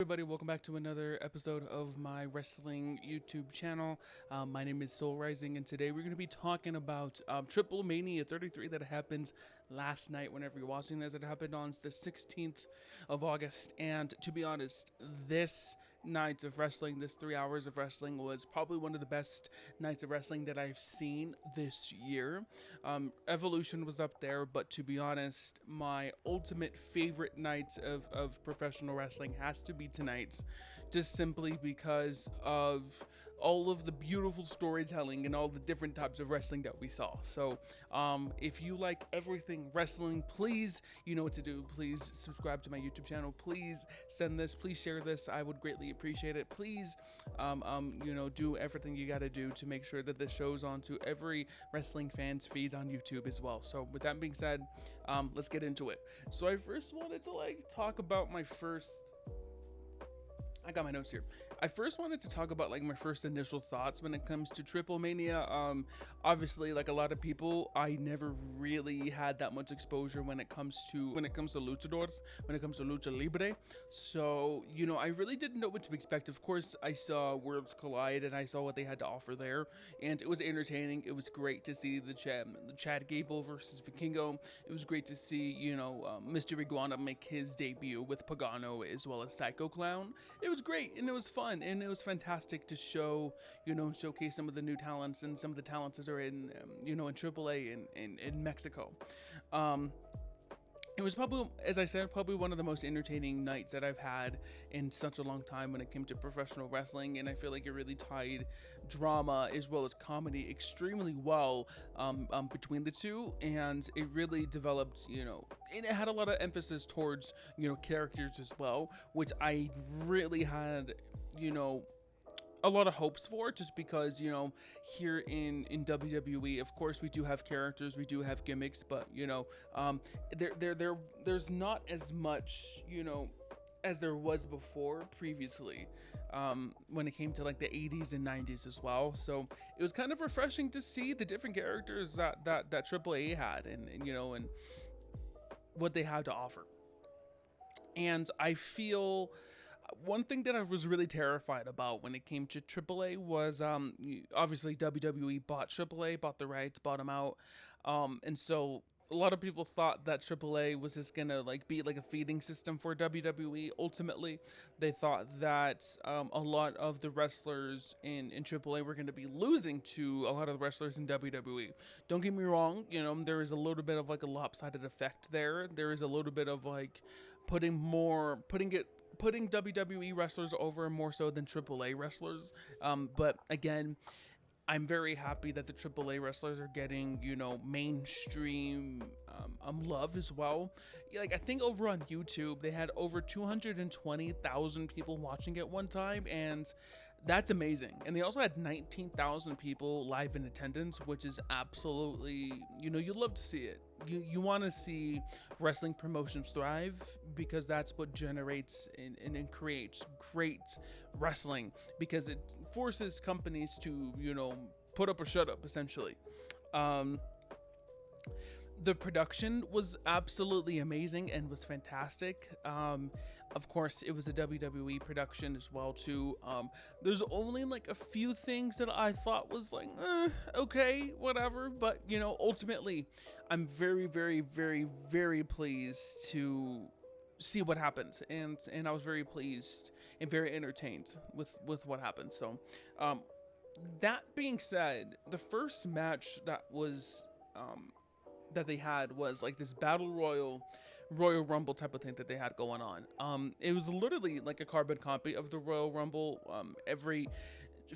everybody, welcome back to another episode of my wrestling YouTube channel. My name is Soul Rising, and today we're going to be talking about Triplemania 33 that happened last night. Whenever you're watching this, it happened on the 16th of August, and to be honest, this night of wrestling, this 3 hours of wrestling, was probably one of the best nights of wrestling that I've seen this year. Evolution was up there, but to be honest, my ultimate favorite night of professional wrestling has to be tonight's, just simply because of all of the beautiful storytelling and all the different types of wrestling that we saw. So if you like everything wrestling, please, you know what to do. Please subscribe to my YouTube channel. Please send this, please share this. I would greatly appreciate it. Please do everything you got to do to make sure that this shows onto every wrestling fan's feed on YouTube as well. So with that being said, let's get into it. So I first wanted to talk about my first, I got my notes here. I first wanted to talk about my first initial thoughts when it comes to Triplemania. Obviously, like a lot of people, I never really had that much exposure when it comes to luchadors, when it comes to lucha libre. So, I really didn't know what to expect. Of course, I saw Worlds Collide and I saw what they had to offer there, and it was entertaining. It was great to see the Chad Gable versus Vikingo. It was great to see, Mr. Iguana make his debut with Pagano as well as Psycho Clown. It was great and it was fun and it was fantastic to show, showcase some of the new talents and some of the talents that are in, in AAA in Mexico. It was probably, as I said, probably one of the most entertaining nights that I've had in such a long time when it came to professional wrestling, and I feel like it really tied drama as well as comedy extremely well between the two, and it really developed, and it had a lot of emphasis towards, characters as well, which I really had, a lot of hopes for, just because here in WWE, of course, we do have characters, we do have gimmicks, but there's not as much as there was before previously, when it came to the 80s and 90s as well. So it was kind of refreshing to see the different characters that AAA had, and what they had to offer. And I feel one thing that I was really terrified about when it came to AAA was, obviously WWE bought AAA, bought the rights, bought them out, and so a lot of people thought that AAA was just gonna be a feeding system for WWE. Ultimately, they thought that a lot of the wrestlers in AAA were gonna be losing to a lot of the wrestlers in WWE. Don't get me wrong, there is a little bit of a lopsided effect there. There is a little bit of putting WWE wrestlers over more so than AAA wrestlers. But again, I'm very happy that the AAA wrestlers are getting, mainstream love as well. I think over on YouTube, they had over 220,000 people watching at one time, and that's amazing. And they also had 19,000 people live in attendance, which is absolutely, you love to see it. You want to see wrestling promotions thrive, because that's what generates and creates great wrestling, because it forces companies to, put up or shut up, essentially. The production was absolutely amazing and was fantastic. Of course, it was a WWE production as well too. There's only a few things that I thought was okay, whatever. But ultimately, I'm very, very, very, very pleased to see what happens, and I was very pleased and very entertained with what happened. So, that being said, the first match that was that they had was this battle Royal Rumble type of thing that they had going on. It was literally a carbon copy of the Royal Rumble. Every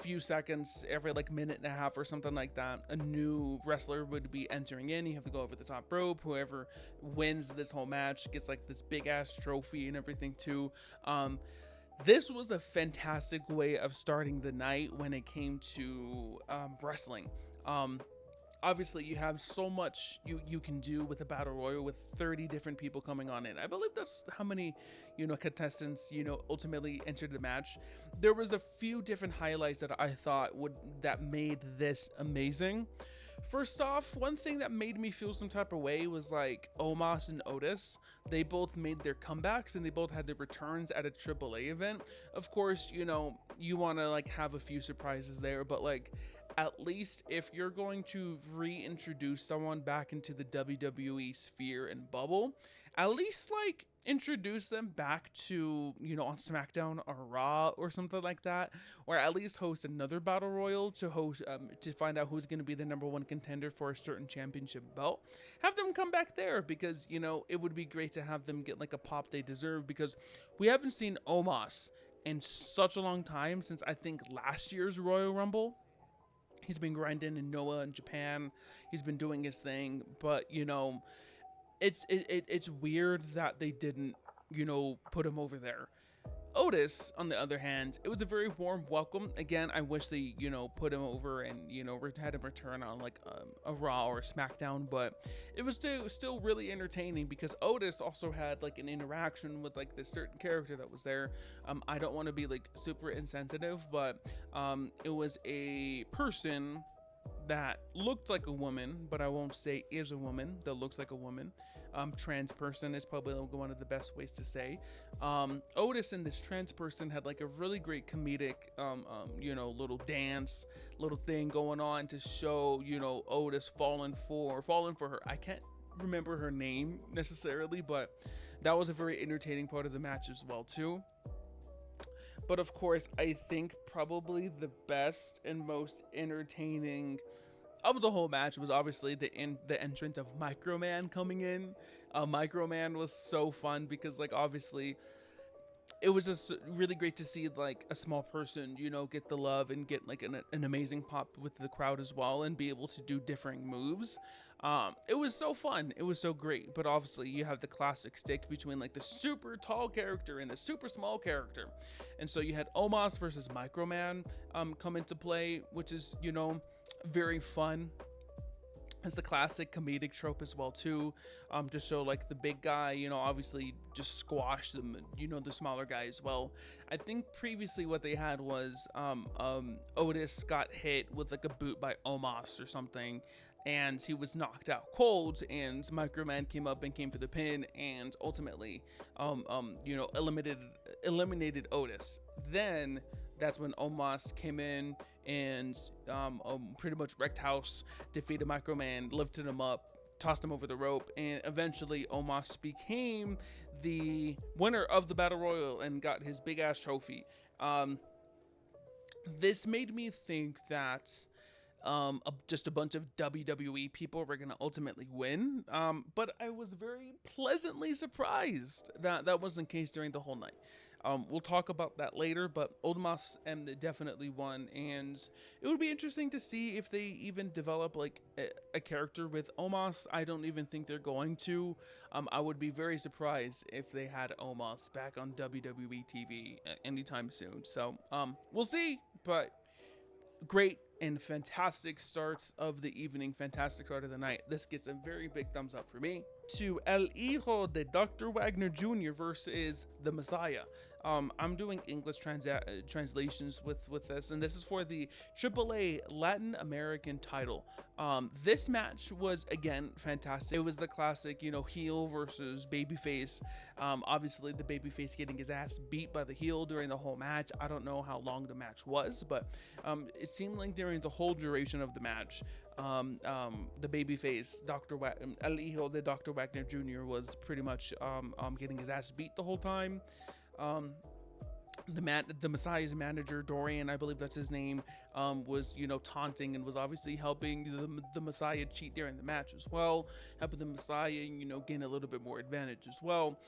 few seconds, every minute and a half or something like that, a new wrestler would be entering in. You have to go over the top rope. Whoever wins this whole match gets this big ass trophy and everything too. This was a fantastic way of starting the night when it came to wrestling. Obviously, you have so much you can do with a battle royal with 30 different people coming on in. I believe that's how many, contestants, ultimately entered the match. There was a few different highlights that I thought that made this amazing. First off, one thing that made me feel some type of way was like Omos and Otis. They both made their comebacks and they both had their returns at a AAA event. Of course, you know, you want to like have a few surprises there, but like at least if you're going to reintroduce someone back into the WWE sphere and bubble, at least like introduce them back to, you know, on SmackDown or Raw or something like that, or at least host another battle royal to host to find out who's going to be the #1 contender for a certain championship belt. Have them come back there, because, you know, it would be great to have them get like a pop they deserve, because we haven't seen Omos in such a long time, since I think last year's Royal Rumble. He's been grinding in Noah in Japan. He's been doing his thing, but, you know, it's weird that they didn't, you know, put him over there. Otis, on the other hand, it was a very warm welcome. Again, I wish they, you know, put him over and, you know, had him return on like a Raw or a SmackDown, but it was still really entertaining, because Otis also had like an interaction with like this certain character that was there. I don't want to be like super insensitive, but it was a person that looked like a woman, but I won't say is a woman, that looks like a woman. Trans person is probably one of the best ways to say. Otis and this trans person had like a really great comedic, you know, little dance, little thing going on to show, you know, Otis falling for her. I can't remember her name necessarily, but that was a very entertaining part of the match as well too. But of course, I think probably the best and most entertaining of the whole match was obviously the entrance of Microman coming in. Microman was so fun, because like obviously it was just really great to see like a small person, you know, get the love and get like an amazing pop with the crowd as well, and be able to do differing moves. It was so fun. It was so great. But obviously you have the classic stick between like the super tall character and the super small character. And so you had Omos versus Microman come into play, which is, you know, very fun. It's the classic comedic trope as well too, to show like the big guy, you know, obviously just squash them, you know, the smaller guy as well. I think previously what they had was Otis got hit with like a boot by Omos or something, and he was knocked out cold, and Microman came up and came for the pin, and ultimately you know, eliminated Otis. Then that's when Omos came in and pretty much wrecked house, defeated Microman, lifted him up, tossed him over the rope, and eventually Omos became the winner of the Battle Royal and got his big ass trophy. This made me think that just a bunch of WWE people were going to ultimately win, but I was very pleasantly surprised that that wasn't the case during the whole night. We'll talk about that later, but Omos definitely won, and it would be interesting to see if they even develop like a character with Omos. I don't even think they're going to. I would be very surprised if they had Omos back on WWE TV anytime soon. So we'll see, but great and fantastic start of the evening, fantastic start of the night. This gets a very big thumbs up for me. To El Hijo de Dr. Wagner Jr. versus the Messiah. I'm doing English translations with this, and this is for the AAA Latin American title. This match was, again, fantastic. It was the classic, you know, heel versus babyface. Obviously, the babyface getting his ass beat by the heel during the whole match. I don't know how long the match was, but it seemed like during the whole duration of the match, the babyface El Hijo de Dr. Wagner Jr. was pretty much getting his ass beat the whole time. The Messiah's manager, Dorian, I believe that's his name, was, you know, taunting and was obviously helping the Messiah cheat during the match as well, helping the Messiah, you know, gain a little bit more advantage as well.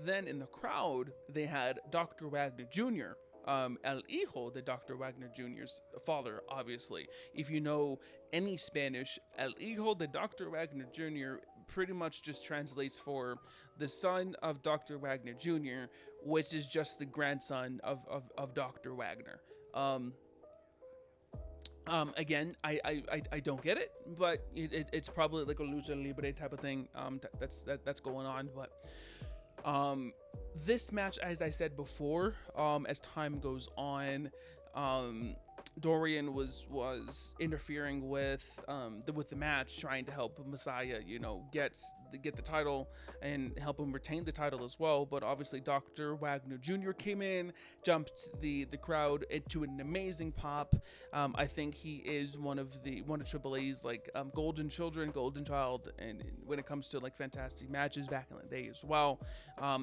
Then in the crowd, they had Dr. Wagner Jr., El Hijo de Dr. Wagner Jr.'s father, obviously. If you know any Spanish, El Hijo de Dr. Wagner Jr. pretty much just translates for the son of Dr. Wagner Jr., which is just the grandson of Dr. Wagner. Again, I don't get it, but it's probably like a lucha libre type of thing that's going on. But this match, as I said before, as time goes on, Dorian was interfering with the match, trying to help Messiah, get the title and help him retain the title as well. But obviously, Dr. Wagner Jr. came in, jumped the crowd into an amazing pop. I think he is one of Triple A's like golden child, and when it comes to like fantastic matches back in the day as well.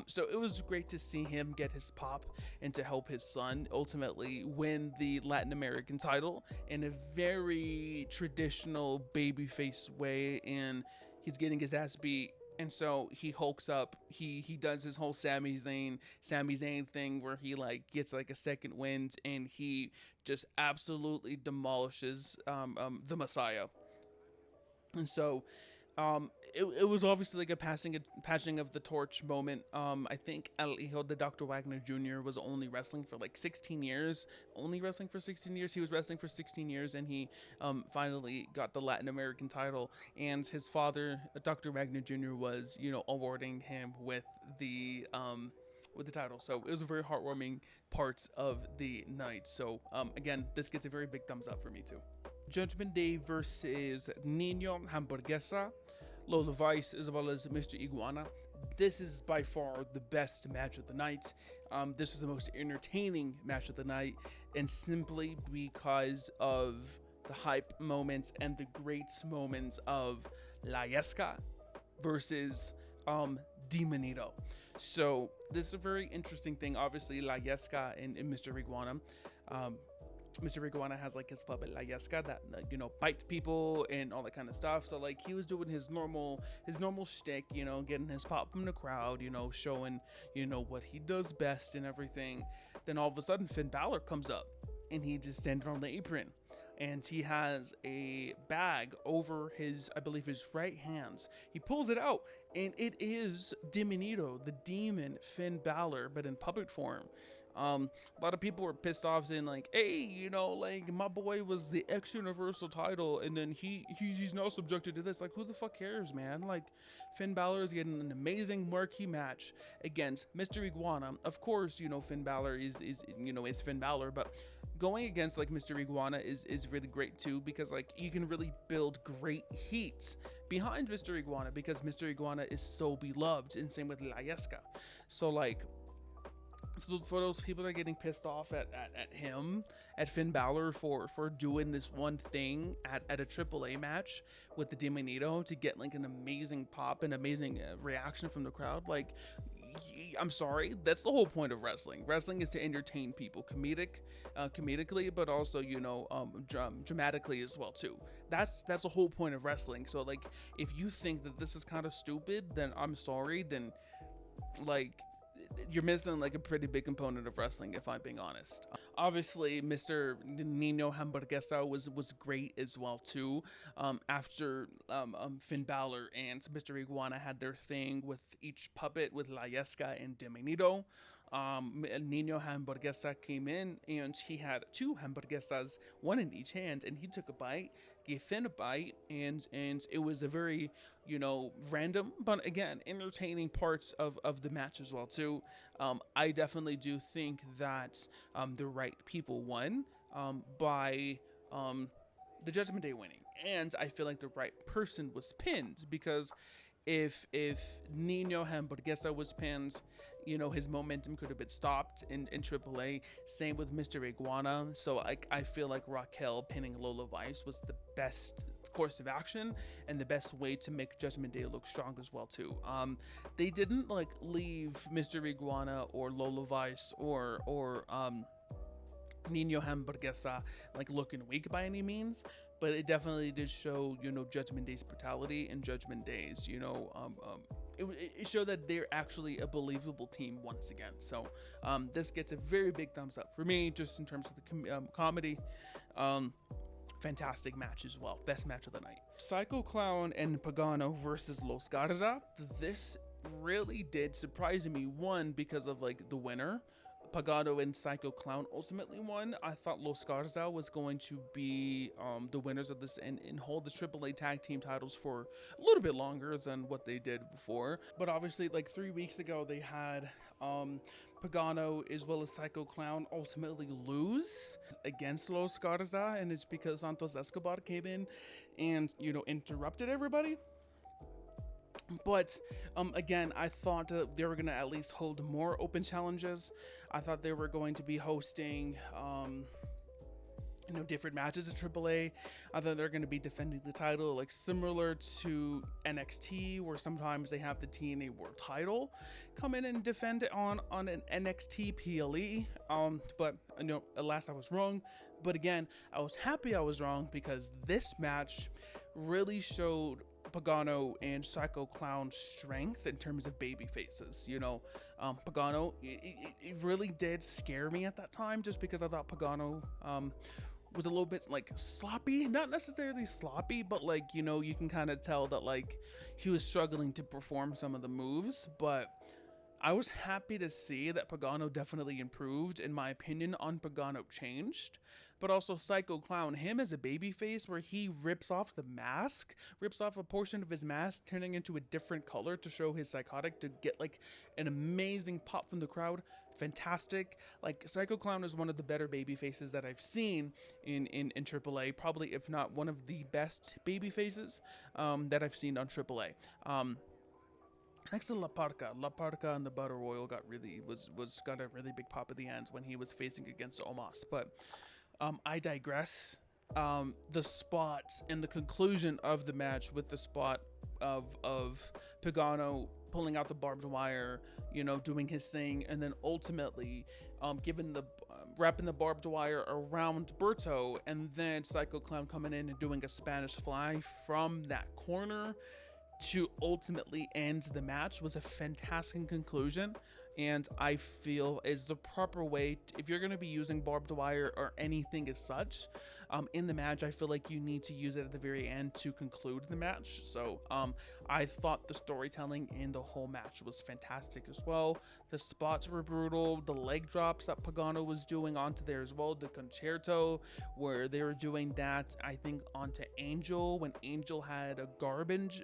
So it was great to see him get his pop and to help his son ultimately win the Latin American title in a very traditional babyface way, and he's getting his ass beat. And so he hulks up. He does his whole Sami Zayn thing where he like gets like a second wind, and he just absolutely demolishes the Messiah. And so it was obviously like a passing of the torch moment. I think El Hijo de Dr. Wagner Jr. was only wrestling for like 16 years. He was wrestling for 16 years, and he finally got the Latin American title. And his father, Dr. Wagner Jr., was awarding him with the title. So it was a very heartwarming part of the night. So again, this gets a very big thumbs up for me too. Judgment Day versus Nino Hamburguesa, Lola Vice, as well as Mr. Iguana. This is by far the best match of the night. This was the most entertaining match of the night, and simply because of the hype moments and the great moments of La Yesca versus Demonito. So this is a very interesting thing. Obviously, La Yesca and Mr. Iguana. Mr. Iguana has like his puppet La Yesca that bites people and all that kind of stuff. So like he was doing his normal shtick, getting his pop from the crowd, showing what he does best and everything. Then all of a sudden Finn Balor comes up and he just standing on the apron, and he has a bag over his right hands. He pulls it out, and it is Demonito, the demon Finn Balor, but in puppet form. A lot of people were pissed off, saying like, hey, like my boy was the X Universal title, and then he's now subjected to this. Like, who the fuck cares, man? Like, Finn Balor is getting an amazing marquee match against Mr. Iguana. Of course, Finn Balor is Finn Balor, but going against like Mr. Iguana is really great too, because like you can really build great heat behind Mr. Iguana, because Mr. Iguana is so beloved, and same with La Yesca. So like, for those people that are getting pissed off at Finn Balor for doing this one thing at a AAA match with the Demonito to get like an amazing pop and amazing reaction from the crowd, like, I'm sorry, that's the whole point of wrestling. Wrestling is to entertain people, comedically, but also dramatically as well too. That's the whole point of wrestling. So like, if you think that this is kind of stupid, then I'm sorry, then like, you're missing like a pretty big component of wrestling, if I'm being honest. Obviously, Mr. Nino Hamburguesa was great as well too. After Finn Balor and Mr. Iguana had their thing with each puppet with La Yesca and Demonito, Nino Hamburguesa came in, and he had two hamburguesas, one in each hand, and he took a bite, gave Finn a bite, and it was a very random, but again, entertaining parts of the match as well too. I definitely do think that the right people won by the Judgment Day winning, and I feel like the right person was pinned, because if Nino Hamburguesa was pinned, his momentum could have been stopped in AAA. Same with Mr. Iguana. So I feel like Raquel pinning Lola Vice was the best course of action and the best way to make Judgment Day look strong as well too. They didn't like leave Mr. Iguana or Lola Vice or Nino Hamburguesa like looking weak by any means, but it definitely did show Judgment Day's brutality, and Judgment Day's it showed that they're actually a believable team once again. So this gets a very big thumbs up for me, just in terms of the comedy. Fantastic match as well. Best match of the night. Psycho Clown and Pagano versus Los Garza. This really did surprise me, one, because of like the winner. Pagano and Psycho Clown ultimately won. I thought Los Garza was going to be the winners of this and hold the AAA tag team titles for a little bit longer than what they did before. But obviously, like 3 weeks ago, they had Pagano as well as Psycho Clown ultimately lose against Los Garza, and it's because Santos Escobar came in and, you know, interrupted everybody. But again, I thought they were going to at least hold more open challenges. I thought they were going to be hosting you know, different matches at AAA. I thought they're going to be defending the title, like similar to NXT, where sometimes they have the TNA World title come in and defend it on an NXT PLE. But you know, at last I was wrong. But again, I was happy I was wrong, because this match really showed Pagano and Psycho Clown's strength in terms of baby faces. You know, Pagano, it really did scare me at that time, just because I thought Pagano was a little bit like sloppy, not necessarily sloppy, but like, you know, you can kind of tell that like he was struggling to perform some of the moves. But I was happy to see that Pagano definitely improved. In my opinion, on Pagano changed. But also Psycho Clown, him as a babyface, where he rips off the mask, rips off a portion of his mask, turning into a different color to show his psychotic, to get like an amazing pop from the crowd. Fantastic. Like, Psycho Clown is one of the better baby faces that I've seen in AAA, probably if not one of the best baby faces that I've seen on AAA. Next to La Parca and the Butter Royal got a really big pop at the end when he was facing against Omos. But I digress. The spot and the conclusion of the match with the spot of Pagano pulling out the barbed wire, you know, doing his thing, and then ultimately wrapping the barbed wire around Berto, and then Psycho Clown coming in and doing a Spanish fly from that corner to ultimately end the match was a fantastic conclusion. And I feel is the proper way if you're going to be using barbed wire or anything as such in the match. I feel like you need to use it at the very end to conclude the match. So I thought the storytelling in the whole match was fantastic as well. The spots were brutal. The leg drops that Pagano was doing onto there as well. The concerto, where they were doing that, I think, onto Angel, when Angel had a garbage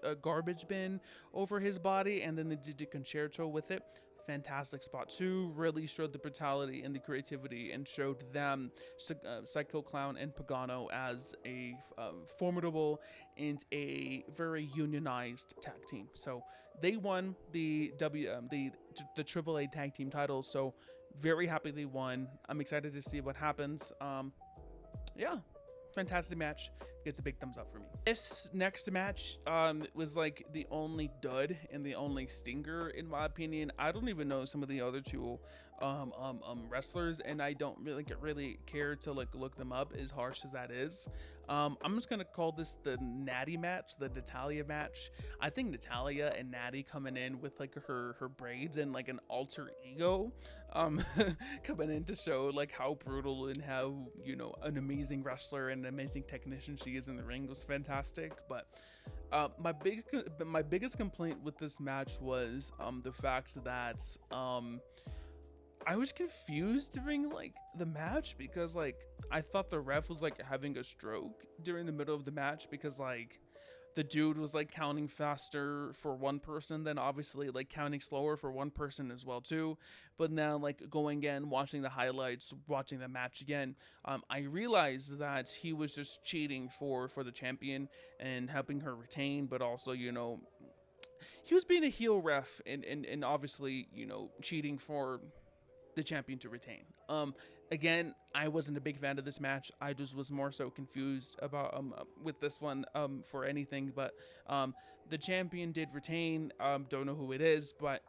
bin over his body, and then they did the concerto with it. Fantastic spot too. Really showed the brutality and the creativity, and showed them, Psycho Clown and Pagano, as a formidable and a very unionized tag team. So they won the AAA tag team titles. So very happy they won. I'm excited to see what happens. Yeah, fantastic match. Gets a big thumbs up for me. This next match was like the only dud and the only stinger in my opinion. I don't even know some of the other two wrestlers, and I don't really care to like look them up, as harsh as that is. I'm just gonna call this the Natty match, the Natalia match. I think Natalia and Natty coming in with like her braids and like an alter ego coming in to show like how brutal and how, you know, an amazing wrestler and an amazing technician she is in the ring was fantastic. But my biggest complaint with this match was the fact that I was confused during like the match, because like I thought the ref was like having a stroke during the middle of the match, because like the dude was like counting faster for one person, then obviously like counting slower for one person as well too. But now like going in, watching the highlights, watching the match again, I realized that he was just cheating for the champion and helping her retain, but also, you know, he was being a heel ref and obviously, you know, cheating for the champion to retain. Again, I wasn't a big fan of this match. I just was more so confused about with this one for anything. But the champion did retain. Don't know who it is, but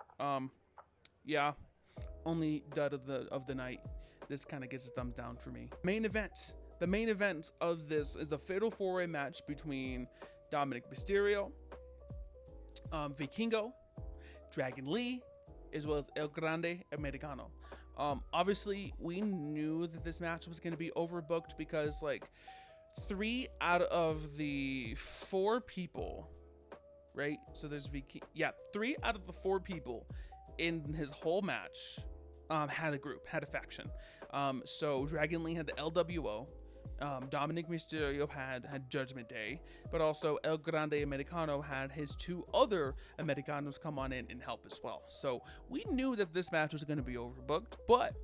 yeah, only dud of the night. This kind of gets a thumbs down for me. Main event. The main event of this is a fatal four-way match between Dominic Mysterio, Vikingo, Dragon Lee, as well as El Grande Americano. Obviously we knew that this match was going to be overbooked, because like 3 out of the 4 people, right? So there's 3 out of the 4 people in his whole match had a faction. So Dragon Lee had the LWO, Dominic Mysterio had Judgment Day, but also El Grande Americano had his 2 other Americanos come on in and help as well. So we knew that this match was going to be overbooked, but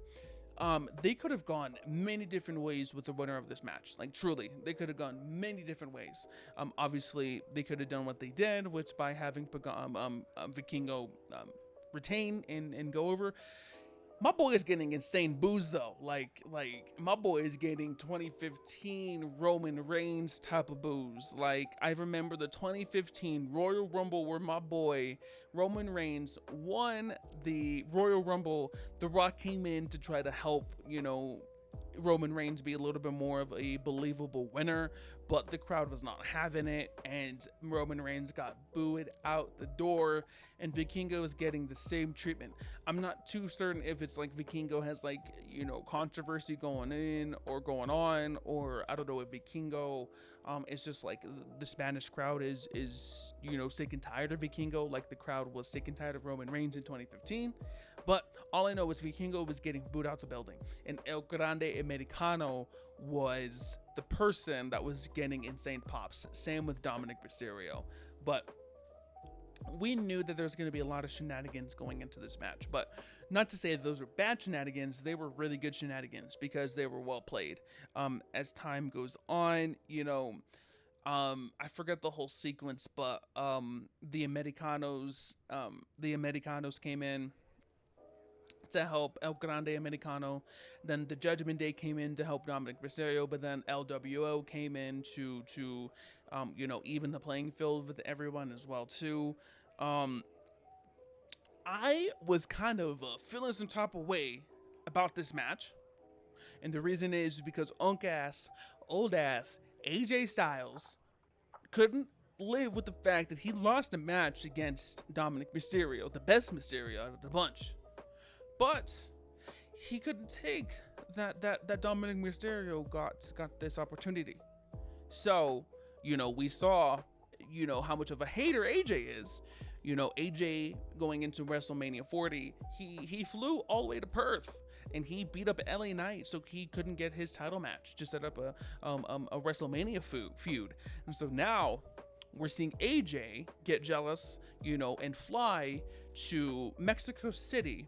they could have gone many different ways with the winner of this match. Like, truly, they could have gone many different ways. Obviously, they could have done what they did, which by having Vikingo retain and go over. My boy is getting insane boos though. Like my boy is getting 2015 Roman Reigns type of boos. Like, I remember the 2015 Royal Rumble where my boy Roman Reigns won the Royal Rumble. The Rock came in to try to help, Roman Reigns be a little bit more of a believable winner, but the crowd was not having it, and Roman Reigns got booed out the door, and Vikingo is getting the same treatment. I'm not too certain if it's like Vikingo has controversy going in or going on, or I don't know if Vikingo it's just like the Spanish crowd is sick and tired of Vikingo, like the crowd was sick and tired of Roman Reigns in 2015. But all I know is Vikingo was getting booed out the building, and El Grande Americano was the person that was getting insane pops. Same with Dominic Mysterio. But we knew that there's going to be a lot of shenanigans going into this match. But not to say that those were bad shenanigans. They were really good shenanigans because they were well played. As time goes on, I forget the whole sequence, but the Americanos came in to help El Grande Americano. Then the Judgment Day came in to help Dominic Mysterio, but then LWO came in to even the playing field with everyone as well too. I was kind of feeling some type of way about this match, and the reason is because old ass AJ Styles couldn't live with the fact that he lost a match against Dominic Mysterio, the best Mysterio out of the bunch. But he couldn't take that Dominic Mysterio got this opportunity. So, we saw, how much of a hater AJ is. AJ going into WrestleMania 40, he flew all the way to Perth and he beat up LA Knight so he couldn't get his title match to set up a WrestleMania feud. And so now we're seeing AJ get jealous, and fly to Mexico City